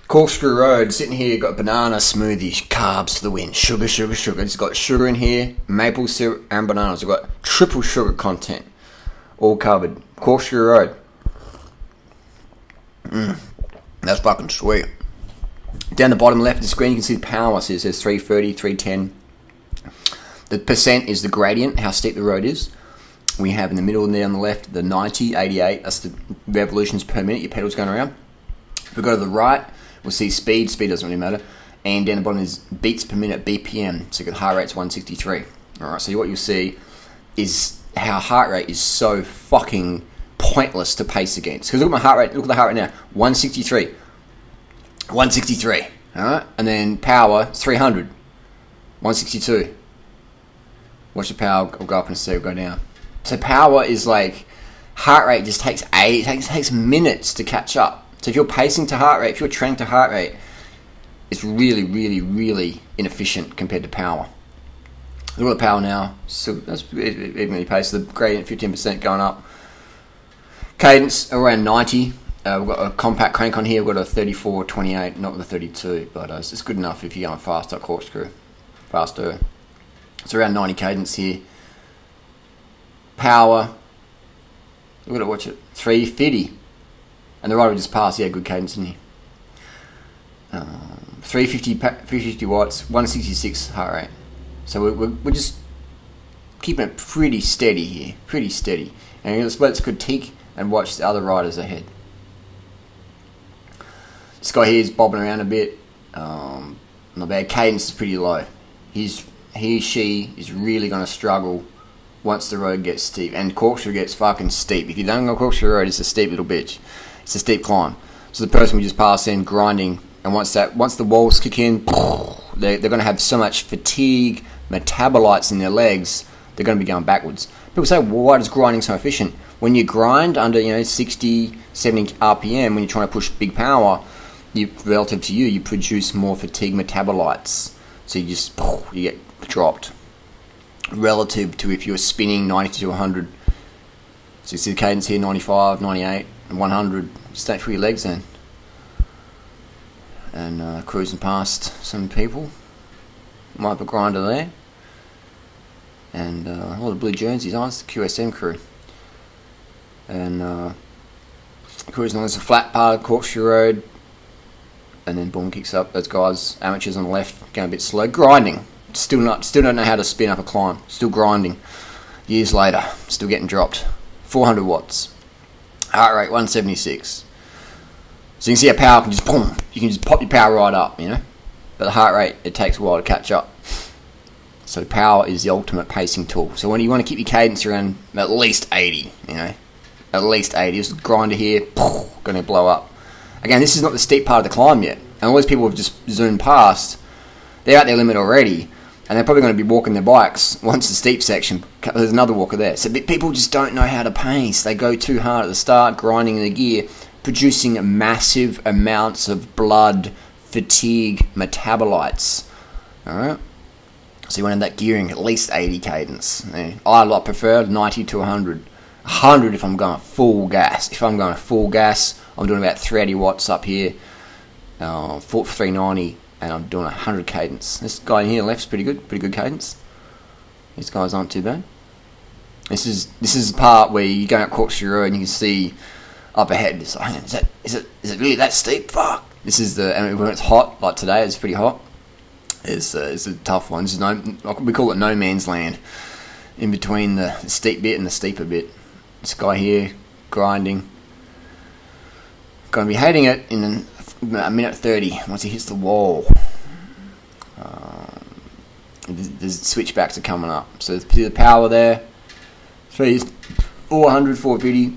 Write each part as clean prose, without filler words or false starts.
Corkscrew Road, sitting here, got banana smoothie, carbs to the wind, sugar, sugar, sugar. It's got sugar in here, maple syrup and bananas. We've got triple sugar content, all covered. Corkscrew Road. That's fucking sweet. Down the bottom left of the screen, you can see the power. So it says 330, 310. The percent is the gradient, how steep the road is. We have in the middle and there on the left, the 90, 88. That's the revolutions per minute your pedal's going around. If we go to the right, we'll see speed. Speed doesn't really matter. And down the bottom is beats per minute, BPM. So the heart rate's 163. Alright, so what you'll see is how heart rate is so fucking pointless to pace against. Because look at my heart rate, look at the heart rate now. 163. 163. Alright? And then power, 300. 162. Watch the power go up and see it go down. So power is like, heart rate just takes takes minutes to catch up. So if you're pacing to heart rate, if you're training to heart rate, it's really, really, really inefficient compared to power. Look at the power now. So that's evenly paced. The gradient 15% going up. Cadence around 90. We've got a compact crank on here. We've got a 34-28, not the 32, but it's good enough if you're going faster. Corkscrew, faster. It's around 90 cadence here. Power. We've got to watch it. 350. And the rider just passed. Yeah, good cadence in here. 350 watts, 166 heart rate. So we're just keeping it pretty steady here. Pretty steady. And let's critique and watch the other riders ahead. This guy here is bobbing around a bit. Not bad. Cadence is pretty low. She is really going to struggle once the road gets steep. And Corkscrew gets fucking steep. If you don't go Corkscrew Road, it's a steep little bitch. It's a steep climb. So the person we just passed in grinding, and once the walls kick in, they're going to have so much fatigue, metabolites in their legs, they're going to be going backwards. People say, well, why is grinding so efficient? When you grind under 60, 70 RPM, when you're trying to push big power, relative to you produce more fatigue metabolites. So you get dropped. Relative to if you were spinning 90 to 100. So you see the cadence here, 95, 98, and 100. Just don't feel your legs then. And cruising past some people. Might have a grinder there. And all the blue jerseys on, it's the QSM crew. And cruising along, there's a flat part of Corkscrew Road. And then boom, kicks up. Those guys, amateurs on the left, going a bit slow. Grinding. Still don't know how to spin up a climb. Still grinding. Years later, still getting dropped. 400 watts. Heart rate 176. So you can see how power can just boom. You can just pop your power right up, you know. But the heart rate, it takes a while to catch up. So power is the ultimate pacing tool. So when you want to keep your cadence around at least 80, you know, at least 80. This grinder here, going to blow up. Again, this is not the steep part of the climb yet. And all these people have just zoomed past. They're at their limit already. And they're probably going to be walking their bikes once the steep section. There's another walker there. So people just don't know how to pace. They go too hard at the start, grinding the gear, producing massive amounts of blood, fatigue, metabolites. Alright? So you want to have that gearing at least 80 cadence. I prefer 90 to 100. 100 if I'm going full gas. If I'm going full gas, I'm doing about 380 watts up here. 390. And I'm doing 100 cadence. This guy in here left's pretty good cadence. These guys aren't too bad. This is the part where you go out Corkscrew Road and you can see up ahead. It's like, is it really that steep? Fuck. This is and when it's hot, like today, it's pretty hot. It's a tough one. This is we call it no man's land, in between the steep bit and the steeper bit. This guy here grinding. Gonna be hating it in a minute 30 once he hits the wall. The switchbacks are coming up. So the power there. 400, 450.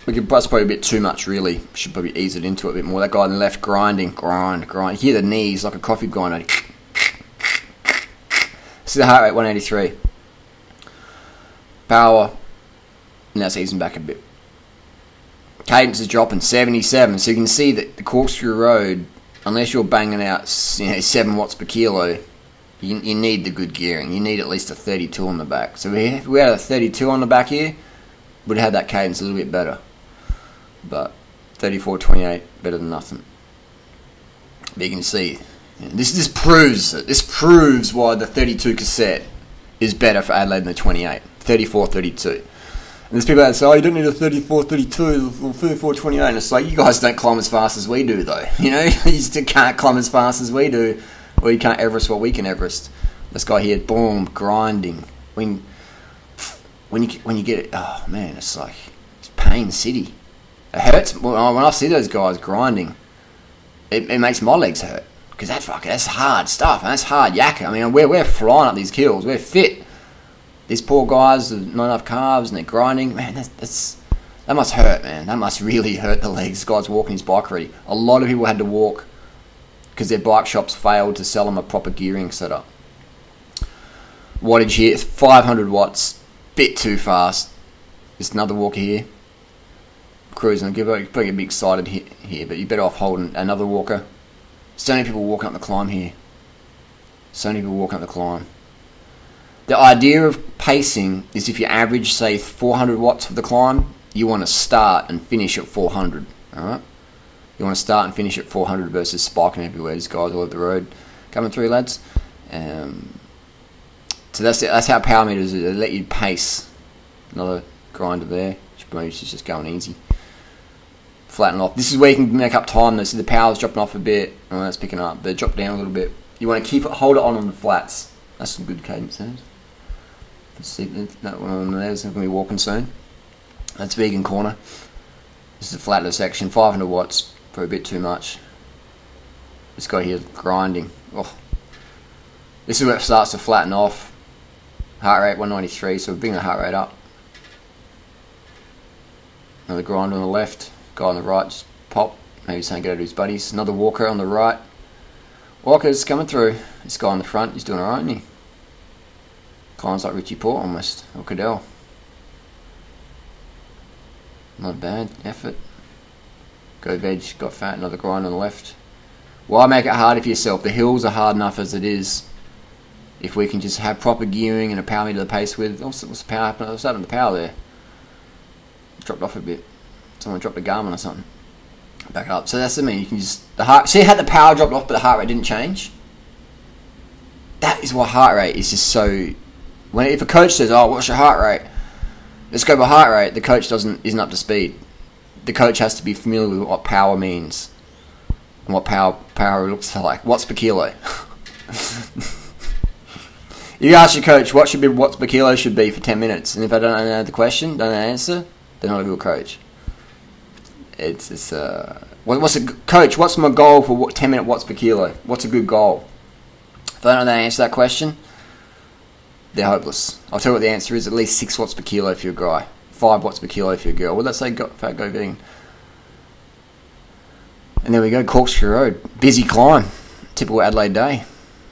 That's probably a bit too much, really. Should probably ease it into it a bit more. That guy on the left grinding, grind. You hear the knees like a coffee grinder. See the heart rate, 183. Power. Now it's easing back a bit. Cadence is dropping 77, so you can see that the Corkscrew Road, unless you're banging out 7 watts per kilo, you need the good gearing. You need at least a 32 on the back. So if we had a 32 on the back here, we'd have that cadence a little bit better. But 34.28, better than nothing. But you can see, this proves why the 32 cassette is better for Adelaide than the 28. 34.32. And there's people that say, oh, you don't need a 34.32 or 34.28. And it's like, you guys don't climb as fast as we do, though. You know, you still can't climb as fast as we do, or you can't Everest what we can Everest. This guy here, boom, grinding. When you get it, oh man, it's like it's pain city. It hurts when I see those guys grinding. It makes my legs hurt because that's hard stuff and that's hard yakka. I mean, we're flying up these hills. We're fit. These poor guys with not enough carbs and they're grinding. Man, that must hurt, man. That must really hurt the legs. This guy's walking his bike already. A lot of people had to walk because their bike shops failed to sell them a proper gearing setup. Wattage here, 500 watts. Bit too fast. Just another walker here. Cruising. I'm getting a bit excited here, but you're better off holding another walker. So many people walking up the climb here. So many people walking up the climb. The idea of pacing is if you average, say, 400 watts for the climb, you want to start and finish at 400. Alright? You want to start and finish at 400 versus spiking everywhere. These guys all over the road coming through, lads. So that's how power meters are. They let you pace. Another grinder there. She's just going easy. Flatten off. This is where you can make up time though. So the power's dropping off a bit. Oh, that's picking up. But drop down a little bit. You want to hold it on the flats. That's some good cadence there. Let's see that one on there. It's going to be walking soon. That's vegan corner. This is the flatter section. 500 watts for a bit too much. This guy here grinding. Oh. This is where it starts to flatten off. Heart rate 193. So we're bringing the heart rate up. Another grinder on the left. Guy on the right just pop. Maybe saying go to his buddies. Another walker on the right. Walker's coming through. This guy on the front, he's doing alright, isn't he? Climbs like Richie Port almost. Or Cadell. Not bad effort. Go veg, got fat, another grind on the left. Why make it harder for yourself? The hills are hard enough as it is. If we can just have proper gearing and a power meter to pace with. What's the power happening? What's happening to the power there? Dropped off a bit. Someone dropped a Garmin or something. Back it up. So that's the mean. You can just see how the power dropped off, but the heart rate didn't change. That is why heart rate is just so. If a coach says, "Oh, what's your heart rate?" Let's go by heart rate. The coach isn't up to speed. The coach has to be familiar with what power means and what power looks like. Watts per kilo. You ask your coach watts per kilo should be for 10 minutes, and if I don't know the question, don't know the answer, they're not a good coach. What's a coach? What's my goal for 10-minute watts per kilo? What's a good goal? If they don't know the answer to that question, they're hopeless. I'll tell you what the answer is: at least 6 watts per kilo if you're a guy, 5 watts per kilo if you're a girl. What did I say? Go vegan. And there we go, Corkscrew Road. Busy climb. Typical Adelaide day.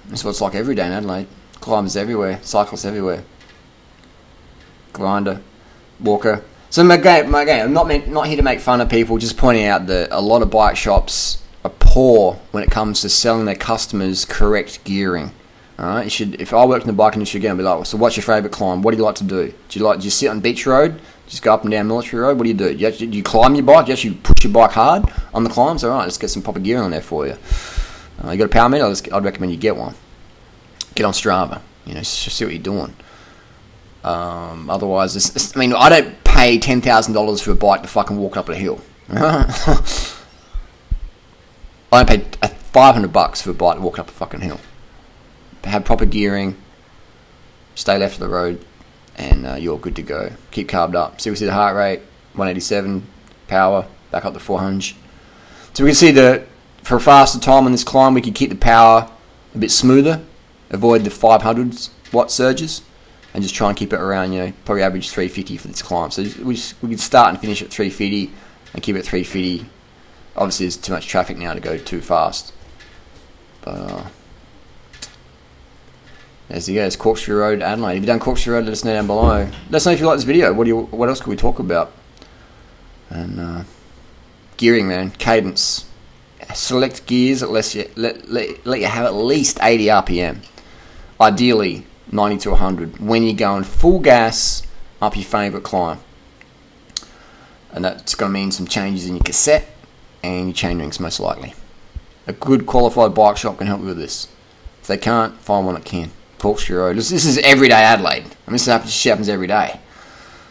That's what it's like every day in Adelaide. Climbers everywhere, cyclists everywhere. Grinder, walker. So again, I'm not here to make fun of people. Just pointing out that a lot of bike shops are poor when it comes to selling their customers correct gearing. All right, if I worked in the bike industry again, I'd be like, so what's your favourite climb? What do you like to do? Do you sit on Beach Road? Just go up and down Military Road? What do? Do you climb your bike? Do you actually push your bike hard on the climbs? All right, let's get some proper gearing on there for you. You got a power meter? I'd recommend you get one. Get on Strava. Just see what you're doing. Otherwise, I don't pay $10,000 for a bike to fucking walk up a hill. I don't pay $500 for a bike to walk up a fucking hill. Have proper gearing, stay left of the road, and you're good to go. Keep carbed up. So we see the heart rate, 187, power, back up to 400. So we can see that for a faster time on this climb, we can keep the power a bit smoother, avoid the 500 watt surges, and just try and keep it around, probably average 350 for this climb. So we could start and finish at 350 and keep it at 350. Obviously, there's too much traffic now to go too fast. But as you go, it's Corkscrew Road, Adelaide. If you've done Corkscrew Road, let us know down below. Let us know if you like this video. What else could we talk about? And gearing, man, cadence. Select gears that let you have at least 80 RPM. Ideally, 90 to 100 when you're going full gas up your favourite climb. And that's going to mean some changes in your cassette. and your chain rings most likely. A good qualified bike shop can help you with this. If they can't, find one that can. Corkscrew Road. This is everyday Adelaide. I mean, this happens every day.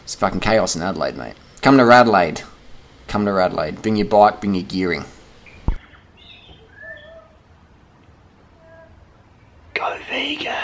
It's fucking chaos in Adelaide, mate. Come to Radelaide. Come to Radelaide. Bring your bike, bring your gearing. Go vegan.